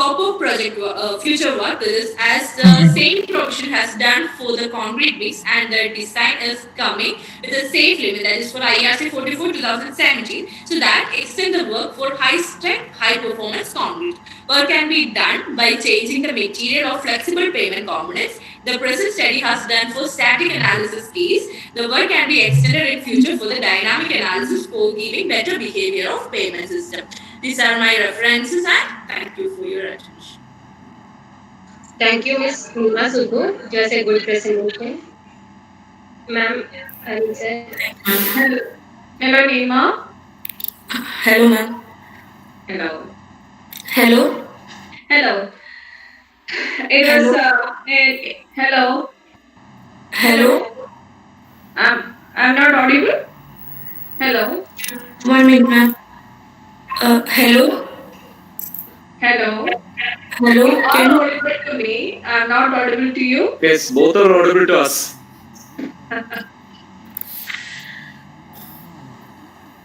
scope of future work is as the same profession has done for the concrete mix, and the design is coming with a safe limit, that is for IRC 44 2017, so that extend the work for high strength, high performance concrete. Work can be done by changing the material or flexible pavement components. The present study has done for static analysis case. The work can be extended in future for the dynamic analysis for giving better behavior of pavement system. These are my references, and thank you for your attention. Thank you, Ms. Nima Subbu. It was a good presentation. Ma'am, I will say. Hello. Hello, Nima. Hello, ma'am. Hello. Hello. Hello. It was hello. Hello. I'm not audible. Hello. 1 minute, ma'am. Hello. Hello. Hello. You are audible to me. I'm not audible to you. Yes, both are audible to us.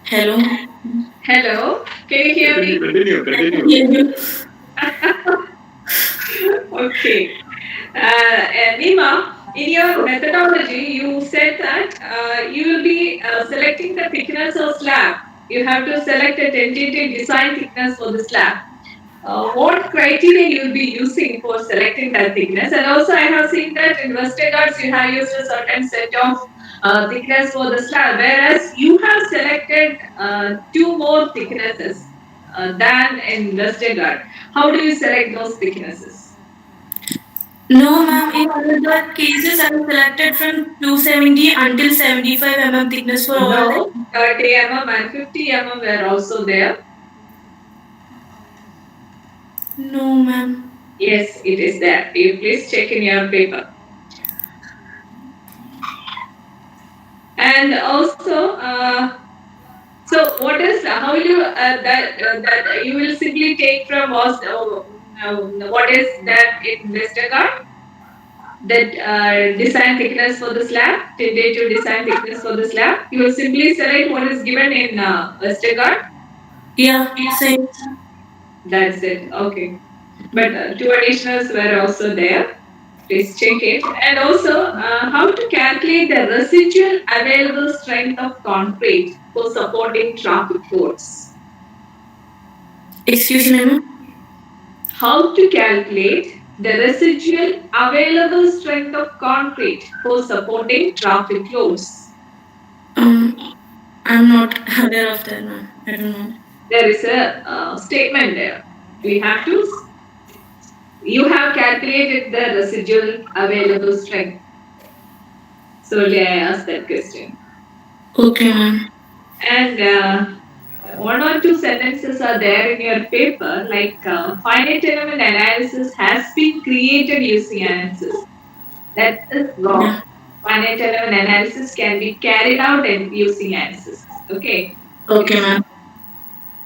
Hello. Hello. Can you hear me? Continue. Okay. Nima, in your methodology, you said that you will be selecting the thickness of slab. You have to select a tentative design thickness for the slab. What criteria you will be using for selecting that thickness? And also, I have seen that in Westergaard's you have used a certain set of thickness for the slab, whereas you have selected two more thicknesses than in Westergaard. How do you select those thicknesses? No, ma'am. In other cases, I selected from 270 until 75 thickness for all. No, 30 and 50 were also there. No, ma'am. Yes, it is there. You please check in your paper. And also, so what is how will you that you will simply take from what is that in Westergaard? That design thickness for the slab, tentative design thickness for the slab. You will simply select what is given in Westergaard. Yeah, same. That's it. Okay. But two additionals were also there. Please check it. And also, how to calculate the residual available strength of concrete for supporting traffic codes. Excuse me, ma'am? How to calculate the residual available strength of concrete for supporting traffic loads. I'm not aware of that, ma'am. I don't know. There is a statement there. You have calculated the residual available strength. So I ask that question. Okay, ma'am. And one or two sentences are there in your paper, like finite element analysis has been created using ANSYS. That is wrong. Yeah. Finite element analysis can be carried out using ANSYS. Okay. Okay, ma'am.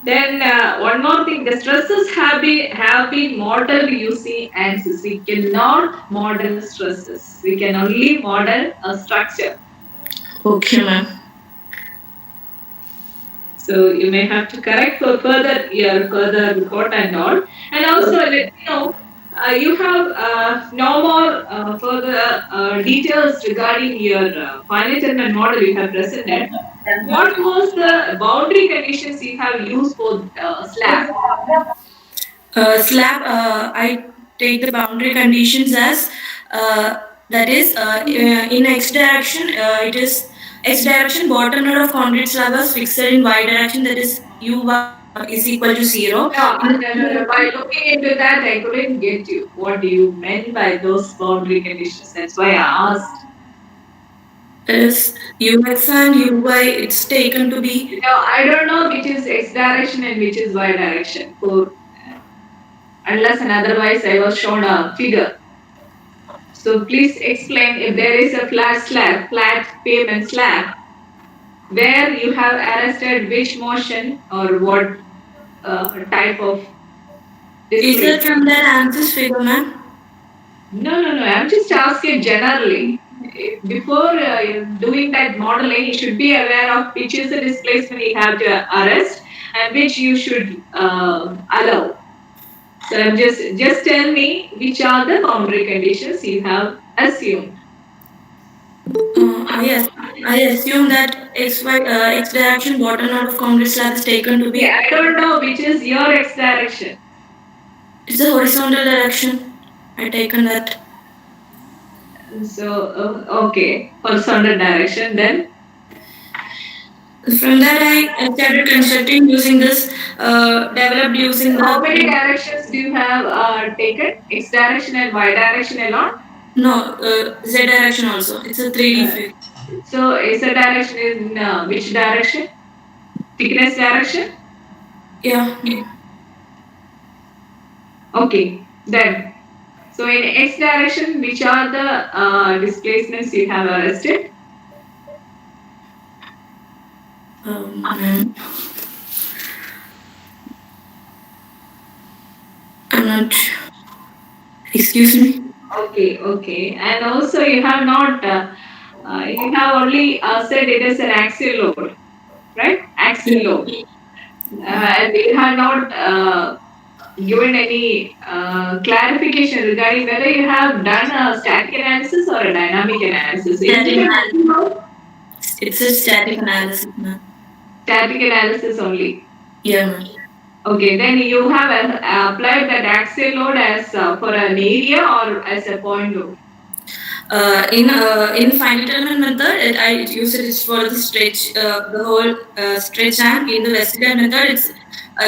Then one more thing, the stresses have been modeled using ANSYS. We cannot model stresses. We can only model a structure. Okay, ma'am. So you may have to correct for your further report and all. And also let me know, you have no more further details regarding your finite element model you have presented. What was the boundary conditions you have used for slab? I take the boundary conditions as that is in x direction. It is x direction bottom node of concrete slab is fixed in y direction, that is u is equal to 0. No. By looking into that, I couldn't get you. What do you meant by those boundary conditions? That's why I asked. Is ux and uy it's taken to be? No, I don't know which is x direction and which is y direction. For unless and otherwise I was shown a figure. So please explain if there is a flat pavement slab, where you have arrested which motion or what type of display. Is it from the ANSYS figure, ma'am? No. I'm just asking generally. Before doing that modeling, you should be aware of which is the displacement you have to arrest and which you should allow. So just tell me which are the boundary conditions you have assumed. Yes, I assume that x direction bottom node of concrete slab is taken to Okay, be. I don't know which is your x direction. It's the horizontal direction. I taken that. So okay, horizontal direction. Then From that, I started constructing using this, developed using how many the. directions do you have taken? X direction and y direction alone. No, z direction also. It's a 3D Uh, view. so is the direction in which direction? Thickness direction. Yeah. Okay, then. So in x direction, which are the displacements you have arrested? Um, I'm not. Excuse me. Okay, okay. And also you have not, you have only said it is an axial load, right? Axial load. And you have not given any clarification regarding whether you have done a static analysis or a dynamic analysis. Static Isn't analysis. it It's a static analysis, ma'am. static analysis only? Yeah, ma'am. Okay, then you have applied that axial load as for an area or as a point load. In finite element method, I use it for the stretch, the whole stretch, and in the Western method, it's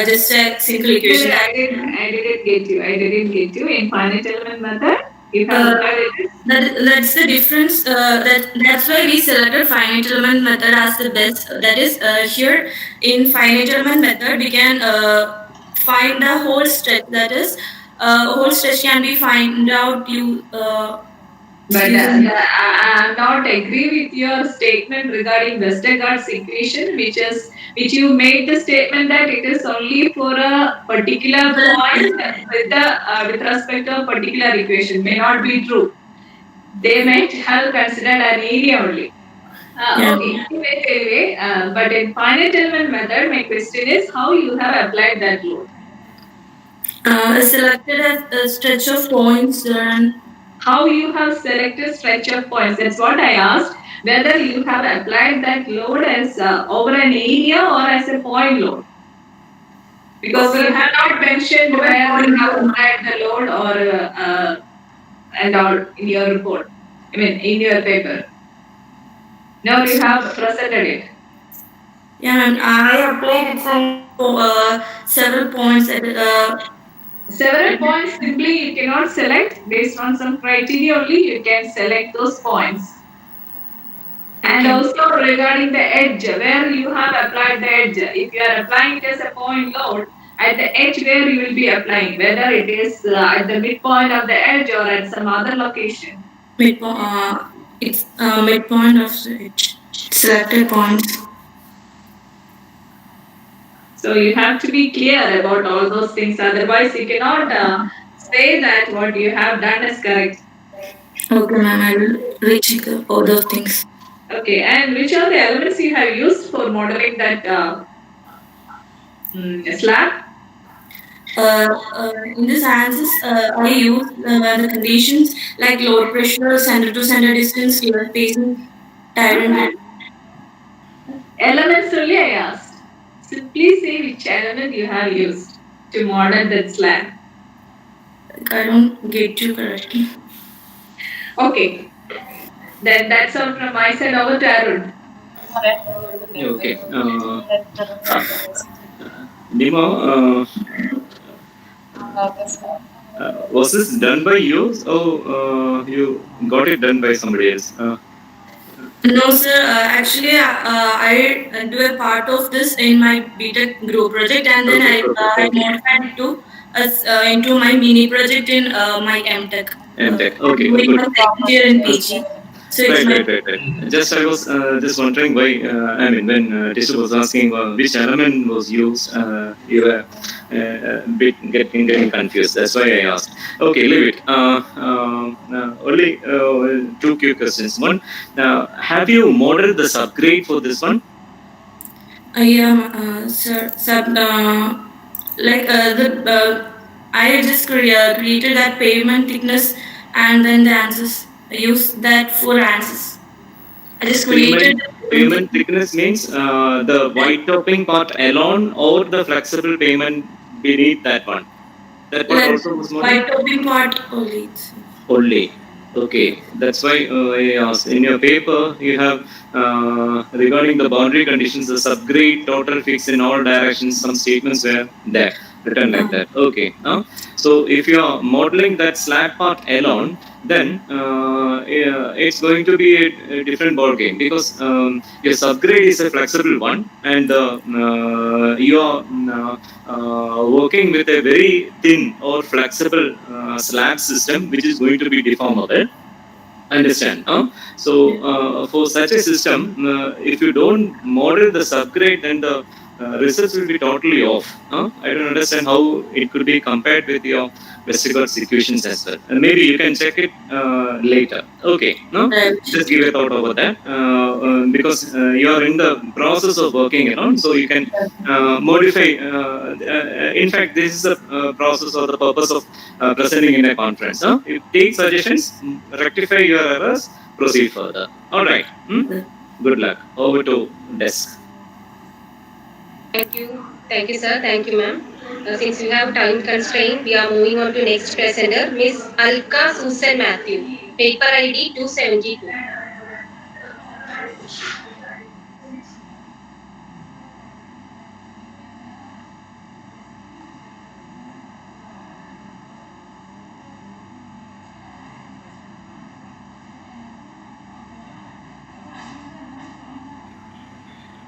just a single equation. I didn't get you. I didn't get you. In finite element method, you have Uh, applied it. that's the difference. That's why we selected finite element method as the best. That is, here in finite element method, we can find the whole stretch. That is, whole stretch can be find out you. But Using I am not agree with your statement regarding Westergaard's equation, which you made the statement that it is only for a particular point with respect to a particular equation. May not be true. They might have considered an area only. yeah. Okay, anyway, but in finite element method, my question is how you have applied that load. Selected a stretch of points and How you have selected stretch of points. That's what I asked. Whether you have applied that load as over an area or as a point load. Because you have not mentioned where you have applied the load or and all in your report. I mean, in your paper. Now you have presented it. yeah, and I applied it for several points at Several points simply you cannot select based on some criteria only you can select those points. And also regarding the edge, where you have applied the edge, if you are applying it as a point load, at the edge where you will be applying, whether it is at the midpoint of the edge or at some other location. midpoint. It's midpoint of the selected points. So you have to be clear about all those things, otherwise you cannot say that what you have done is correct. Okay, ma'am. I will recheck all those things. Okay, and which are the elements you have used for modeling that slab? In this analysis, I use the conditions like load pressure, center to center distance, clear spacing, tire. Elements only I asked. Simply say which element you have used to model that slab. I don't get you correctly. Okay. Then that's all from my side. Over to Arun. Okay. Nima, was this done by you or you got it done by somebody else? No, sir. Actually, I do a part of this in my BTech group project, and then I modified it to into my mini project in my MTech. MTech. Okay, Doing good. my second year in PG. So it's my Right. Just I was just wondering why. I mean, when teacher was asking which element was used, you were bit getting confused. That's why I asked. Okay, leave it. Only two quick questions. One, have you modeled the subgrade for this one? I am sir. Sub like the I just created that pavement thickness and then the answers. I used that for answers. I just created the pavement Pavement thickness means the white topping part alone or the flexible pavement beneath that one. That part like also was modeled? white topping part only. Only. Okay, that's why I asked. In your paper, you have regarding the boundary conditions, the subgrade total fixed in all directions. Some statements were there written like that. Okay, so if you are modeling that slab part alone, then it's going to be a different ball game because your subgrade is a flexible one, and you are working with a very thin or flexible slab system, which is going to be deformable. Understand? So for such a system, if you don't model the subgrade, then the results will be totally off. I don't understand how it could be compared with your Westergaard's equations as well. And maybe you can check it later. Okay, no? Just give a thought over that because you are in the process of working around, so you can modify. In fact, this is the process or the purpose of presenting in a conference. You take suggestions, rectify your errors, proceed further. All right. Good luck. Over to desk. Thank you. Thank you, sir. Thank you, ma'am. Since we have time constraint, we are moving on to next presenter, Miss Alka Susan Matthew, paper ID 272.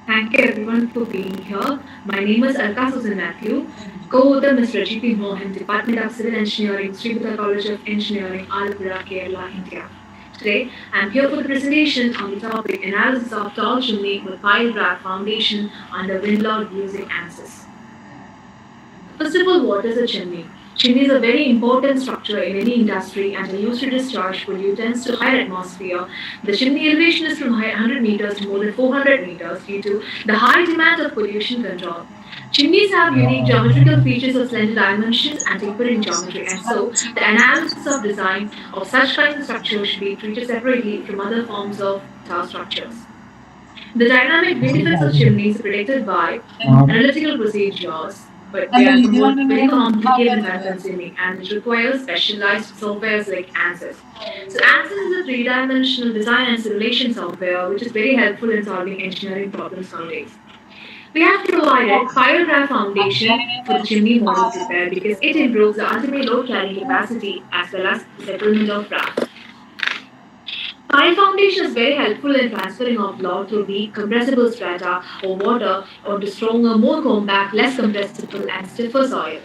Thank you everyone for being here. My name is Alka Susan Matthew, co-author Mr. G.P. Mohan, Department of Civil Engineering, Srivita College of Engineering, Alapura, Kerala, India. Today, I am here for the presentation on the topic Analysis of Tall Chimney with Pile Rack Foundation under Windlord using ANSYS. First of all, what is a chimney? Chimney is a very important structure in any industry and are used to discharge pollutants to higher atmosphere. The chimney elevation is from 100 meters to more than 400 meters due to the high demand of pollution control. Chimneys have unique geometrical features of slender dimensions and tapering geometry, and so the analysis of design of such kinds of structures should be treated separately from other forms of tower structures. The dynamic wind effects of chimneys are predicted by analytical procedures, but they are somewhat very complicated and time-consuming, and it requires specialized softwares like ANSYS. So ANSYS is a three-dimensional design and simulation software which is very helpful in solving engineering problems nowadays. We have provided pile rack foundation for the chimney model prepare because it improves the ultimate load carrying capacity as well as the settlement of rack. Pile foundation is very helpful in transferring of load through weak compressible strata or water onto stronger, more compact, less compressible and stiffer soil.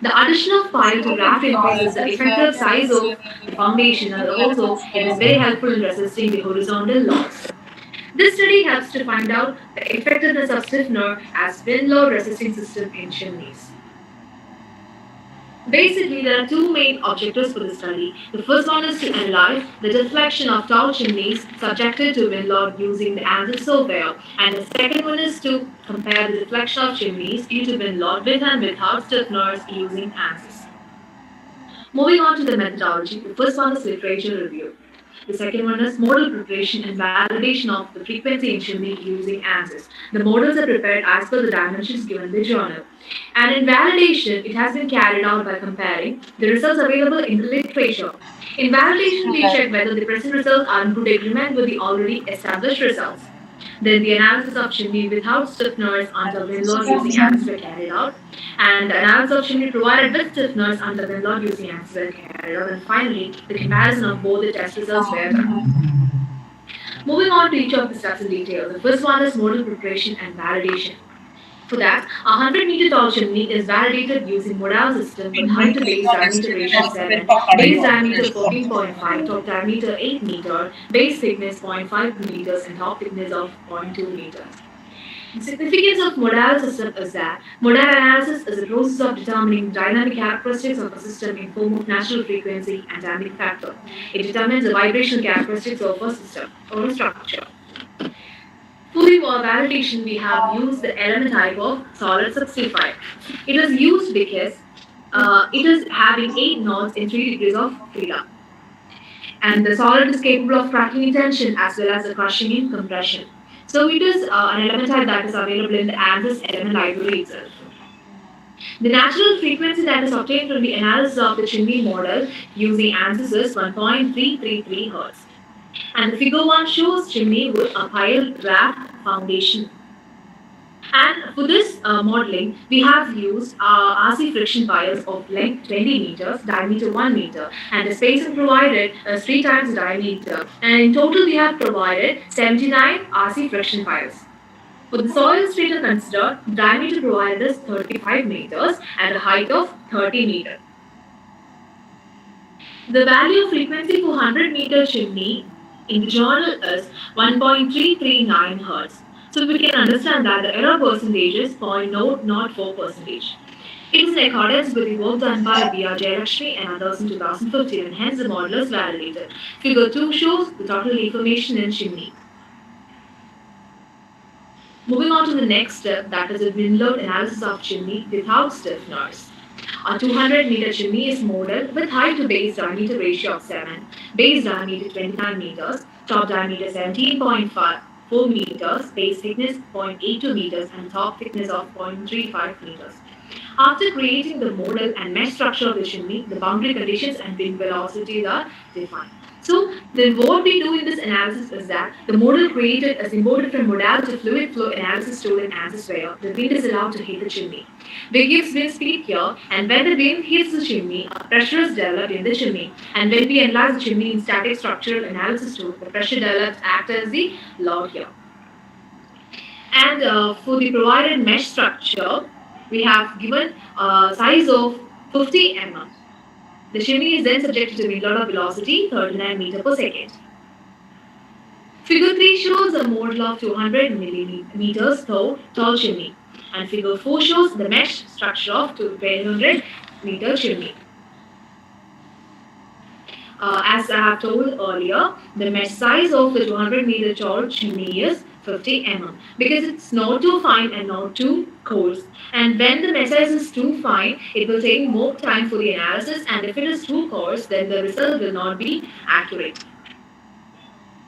The addition of pile to raft increases the effective size of the foundation and also it is very helpful in resisting the horizontal loads. This study helps to find out the effectiveness of stiffener as wind load resisting system in chimneys. Basically, there are two main objectives for the study. The first one is to analyze the deflection of tall chimneys subjected to wind load using the ANSYS software, and the second one is to compare the deflection of chimneys due to wind load with and without stiffeners using ANSYS. Moving on to the methodology, the first one is literature review. The second one is model preparation and validation of the frequency in chimney using ANSYS. The models are prepared as per the dimensions given in the journal. And in validation, it has been carried out by comparing the results available in the literature. In validation, we check whether the present results are in good agreement with the already established results. Then the analysis of chimney without stiffeners under wind load using ANSYS were carried out, and the analysis of chimney provided with stiffeners under wind load using ANSYS were carried out, and finally, the comparison of both the test results were done. Moving on to each of the steps in detail, the first one is model preparation and validation. For that, a 100-meter tall chimney is validated using modal system with height to base diameter ratio 7, base diameter 14.5, top diameter 8 meter, base thickness 0.5 meters, and top thickness of 0.2 meters. The significance of modal system is that modal analysis is a process of determining dynamic characteristics of a system in form of natural frequency and damping factor. It determines the vibrational characteristics of a system or a structure. For the validation, we have used the element type of solid 65. It is used because It is having 8 knots in 3 degrees of freedom. And the solid is capable of cracking in tension as well as the crushing in compression. So it is an element type that is available in the ANSYS element library itself. The natural frequency that is obtained from the analysis of the chimney model using ANSYS is 1.333 Hz. And the figure 1 shows chimney with a pile wrap foundation. And for this modeling, we have used RC friction piles of length 20 meters, diameter 1 meter, and the spacing provided is 3 times the diameter. And in total, we have provided 79 RC friction piles. For the soil strata considered, the diameter provided is 35 meters and a height of 30 meters. The value of frequency for 100-meter chimney in the journal is 1.339 Hz. So we can understand that the error percentage is 0.004%. It is in accordance with the work done by B.R. Jayalakshmi and others in 2015, and hence the model is validated. Figure 2 shows the total deformation in chimney. Moving on to the next step, that is a wind load analysis of chimney without stiffeners. A 200-meter chimney is modeled with height to base diameter ratio of 7, base diameter 29 meters, top diameter 17.4 meters, base thickness 0.82 meters, and top thickness of 0.35 meters. After creating the model and mesh structure of the chimney, the boundary conditions and wind velocities are defined. So then what we do in this analysis is that the model created is imported from modality fluid flow analysis tool in ANSYS where the wind is allowed to hit the chimney. We give wind speed here, and when the wind hits the chimney, a pressure is developed in the chimney. And when we analyze the chimney in static structural analysis tool, the pressure developed acts as the load here. And for the provided mesh structure, we have given a size of 50 mm. The chimney is then subjected to wind load of velocity 39 meters per second. Figure 3 shows a model of 200 millimeters tall chimney, and figure 4 shows the mesh structure of 200 meter chimney. As I have told earlier, the mesh size of the 200-meter tall chimney is 50 mm because it's not too fine and not too coarse. And when the mesh size is too fine, it will take more time for the analysis, and if it is too coarse, then the result will not be accurate.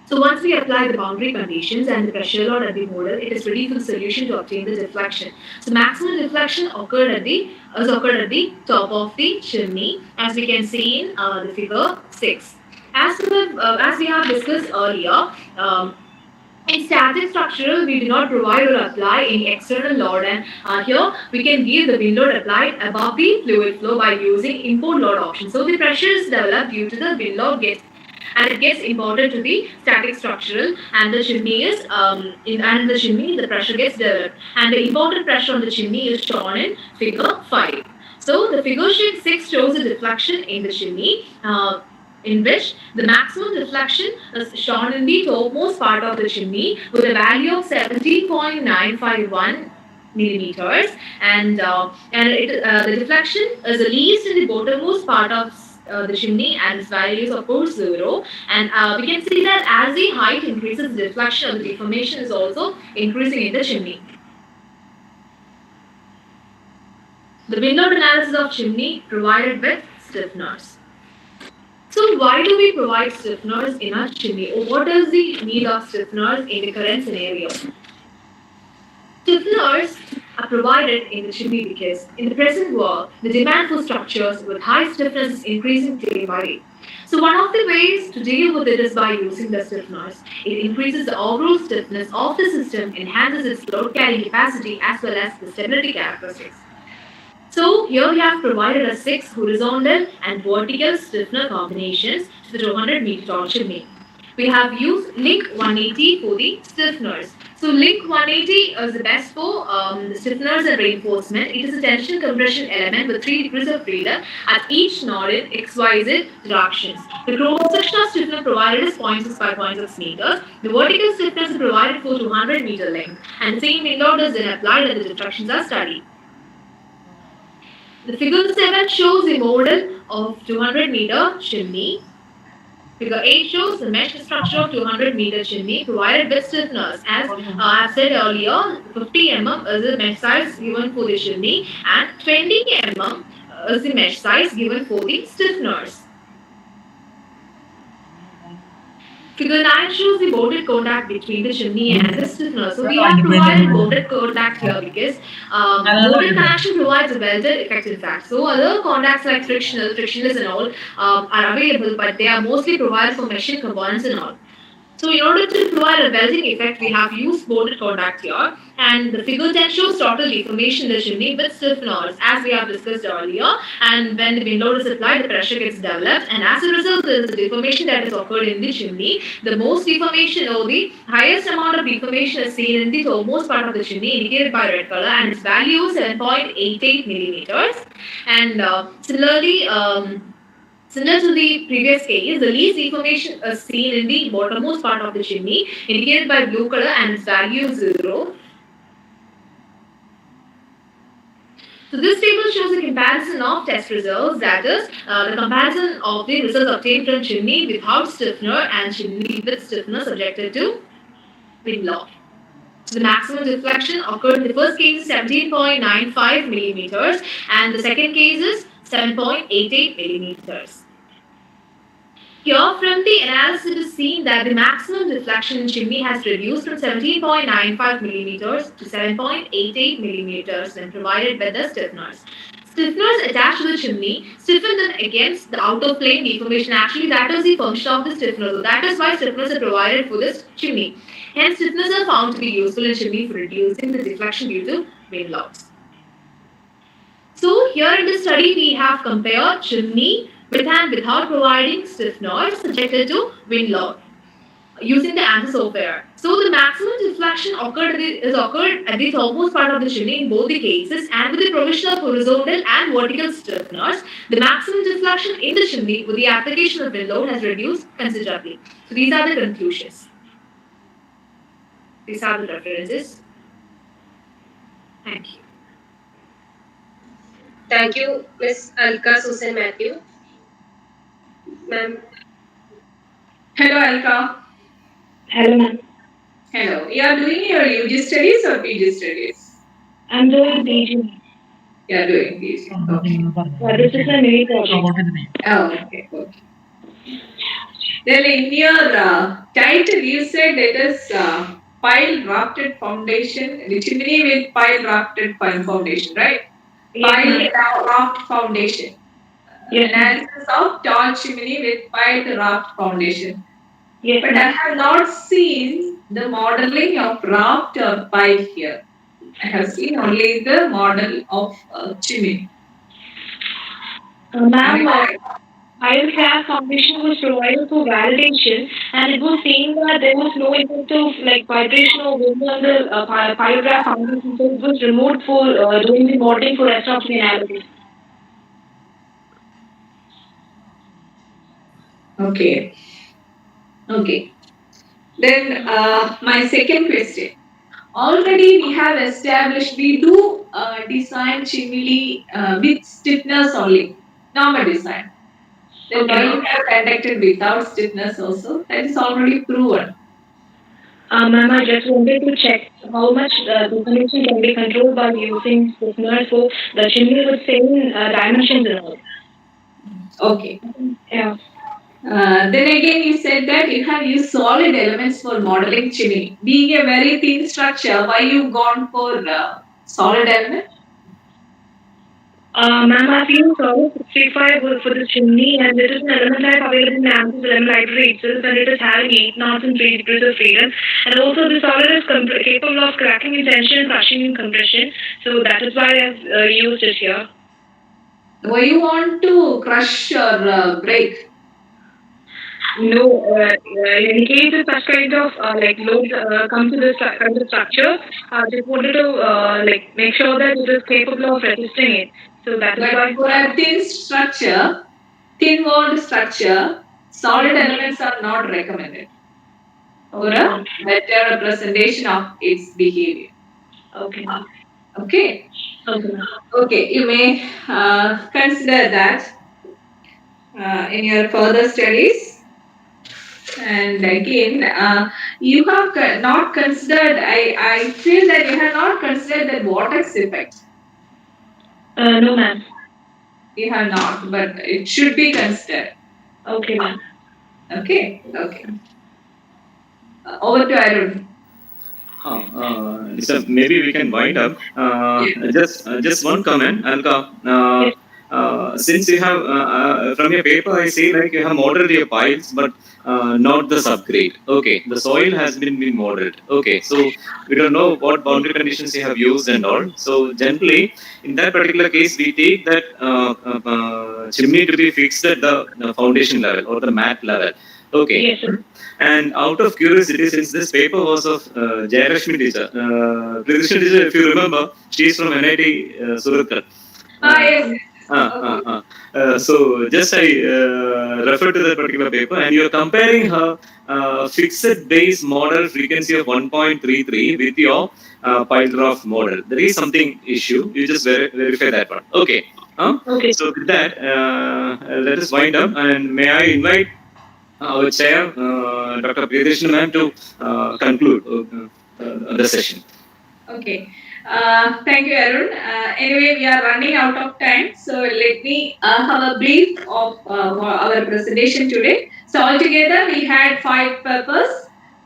So once we apply the boundary conditions and the pressure load at the model, it is ready for the solution to obtain the deflection. So maximum deflection occurred at the top of the chimney, as we can see in the figure 6. As we have discussed earlier, in static structural, we do not provide or apply any external load, and here we can give the wind load applied above the fluid flow by using import load option. So the pressure is developed due to the wind load it gets imported to the static structural, and the chimney is the pressure gets developed, and the imported pressure on the chimney is shown in figure 5. So the figure sheet 6 shows the deflection in the chimney, in which the maximum deflection is shown in the topmost part of the chimney with a value of 17.951 millimeters, and the deflection is the least in the bottommost part of the chimney, and its value is of course 0. And we can see that as the height increases, the deflection or the deformation is also increasing in the chimney. The wind load analysis of chimney provided with stiffeners. So why do we provide stiffeners in our chimney, or what is the need of stiffeners in the current scenario? Stiffeners are provided in the chimney because in the present world, the demand for structures with high stiffness is increasing day by day. So one of the ways to deal with it is by using the stiffeners. It increases the overall stiffness of the system, enhances its load carrying capacity as well as the stability characteristics. So here we have provided a 6 horizontal and vertical stiffener combinations to the 200-meter tall chimney. We have used link 180 for the stiffeners. So link 180 is the best for the stiffeners and reinforcement. It is a tension compression element with 3 degrees of freedom at each node in XYZ directions. The cross-section of stiffener provided is 0.6 by 0.6 meters. The vertical stiffness is provided for 200-meter length, and the same wind load is then applied and the deflections are studied. The figure 7 shows a model of 200-meter chimney. Figure 8 shows the mesh structure of 200-meter chimney provided with stiffeners. As I have said earlier, 50 mm is the mesh size given for the chimney, and 20 mm is the mesh size given for the stiffeners. Figure 9 shows the bonded contact between the chimney and the stiffener. So we have provided bonded contact here because bonded connection provides a welded effect in fact. So other contacts like frictionless and all are available, but they are mostly provided for meshing components and all. So in order to provide a welding effect, we have used bonded contact here. And the figure 10 shows total deformation in the chimney with stiffeners, as we have discussed earlier. And when the wind load is applied, the pressure gets developed. And as a result, there is a deformation that is occurred in the chimney. The most deformation or the highest amount of deformation is seen in the topmost part of the chimney, indicated by red color, and its value is 7.88 millimeters. And similar to the previous case, the least deformation is seen in the bottommost part of the chimney, indicated by blue color, and its value is 0. So this table shows a comparison of test results, that is, the comparison of the results obtained from chimney without stiffener and chimney with stiffener subjected to wind load. So the maximum deflection occurred in the first case is 17.95 millimeters, and the second case is 7.88 millimeters. Here, from the analysis, it is seen that the maximum deflection in chimney has reduced from 17.95 millimeters to 7.88 millimeters when provided with the stiffeners. Stiffeners attached to the chimney stiffen them against the outer plane deformation. Actually, that is the function of the stiffener. So that is why stiffeners are provided for this chimney. Hence, stiffeners are found to be useful in chimney for reducing the deflection due to wind loads. So here in this study, we have compared chimney with and without providing stiffeners subjected to wind load using the answer so far. So the maximum deflection occurred at the topmost part of the chimney in both the cases, and with the provision of horizontal and vertical stiffeners, the maximum deflection in the chimney with the application of wind load has reduced considerably. So these are the conclusions. These are the references. Thank you. Thank you, Miss Alka Susan Matthew. Ma'am. Hello, Alka. Hello, ma'am. Hello. You are doing your UG studies or PG studies? I'm doing PG. You are doing PG. Okay. This is a mini project. Oh, okay. Okay. Then in your title, you said it is pile rafted foundation, the chimney with pile rafted foundation, right? Yes, Pile raft foundation. Yes, ma'am. Analysis of tall chimney with pile raft foundation. Yes, But I have not seen the modeling of raft or pile here. I have seen only the model of chimney. Ma'am, pile craft foundation was provided for validation, and it was saying that there was no effect of vibration or wind on the pile craft foundation, so it was removed for doing the modeling for rest of the analysis. Okay. Okay. Then my second question. Already we have established we do design chimney with stiffness only, normal design. Then why you have conducted without stiffness also? That is already proven. Ma'am, I just wanted to check how much deformation can be controlled by using stiffeners for the chimney with same dimensions and all. Okay. Yeah. Then again, you said that you have used solid elements for modeling chimney. Being a very thin structure, why you gone for solid element? Ma'am, I've used solid 65 for the chimney, and this is an element type available in the ANSYS element library itself, and it is having 8 knots and 3 degrees of freedom. And also, the solid is capable of cracking in tension, crushing in compression. So that is why I've used it here. Why you want to crush or break? No, in case if such kind of loads come to this kind of structure, just wanted to make sure that it is capable of resisting it. So that is why. For a thin structure, thin walled structure, solid elements are not recommended for a better representation of its behavior. Okay. Okay. Okay. Okay, you may consider that in your further studies. And again, you have not considered, I feel that you have not considered the vortex effect. No, ma'am. You have not, but it should be considered. Okay, ma'am. Okay. Over to Arun. So maybe we can wind up. Just one comment, Alka. Since you have from your paper, I see like you have modeled your piles, but not the subgrade. Okay, the soil has been modeled. Okay, so we don't know what boundary conditions you have used and all. So generally, in that particular case, we take that chimney to be fixed at the foundation level or the mat level. Okay. Yes, sir. And out of curiosity, since this paper was of Jayarashmi teacher, Prithishna teacher, if you remember, she is from NIT Suratkal. Yes. So just I refer to that particular paper, and you are comparing her fixed base model frequency of 1.33 with your pile draft model. There is something issue. You just verify that one. Okay. Okay. So with that, let us wind up, and may I invite our chair, Dr. Priyadeshna ma'am, to conclude the session. Okay. Thank you, Arun. Anyway, we are running out of time, so let me have a brief of our presentation today. So altogether, we had 5 papers,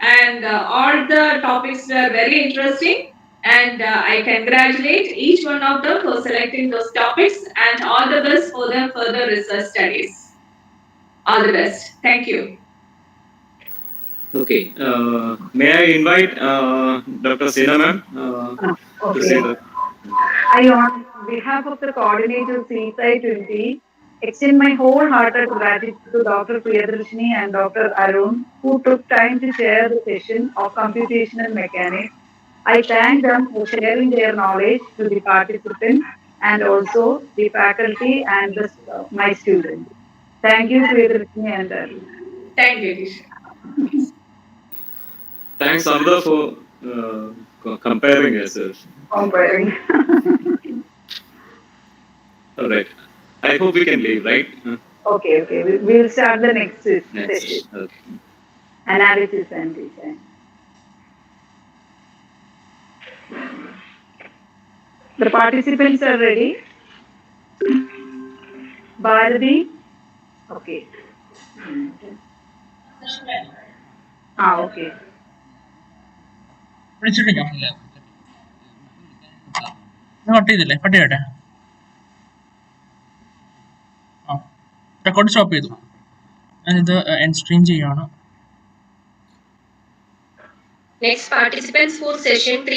and all the topics were very interesting. And I congratulate each one of them for selecting those topics, and all the best for their further research studies. All the best. Thank you. Okay. May I invite Dr. Sena ma'am to say that? I, on behalf of the coordinator CSI 20, extend my wholehearted gratitude to Dr. Priyadarshini and Dr. Arun, who took time to chair the session of computational mechanics. I thank them for sharing their knowledge to the participants and also the faculty and my students. Thank you, Priyadarshini and Arun. Thank you, Tisha. Thanks, Amda, for comparing yourself. Comparing. All right. I hope we can leave, right? Okay. We'll start the next session. Okay. Analysis and design. The participants are ready. Bharati? Okay. Okay. വിളിച്ചിട്ട് ഞാനില്ല cut ചെയ്തില്ലേ cut ചെയ്യട്ടെ ആ record stop ചെയ്തു ഞാനിത് end stream ചെയ്യുകയാണ് Next participants for session 3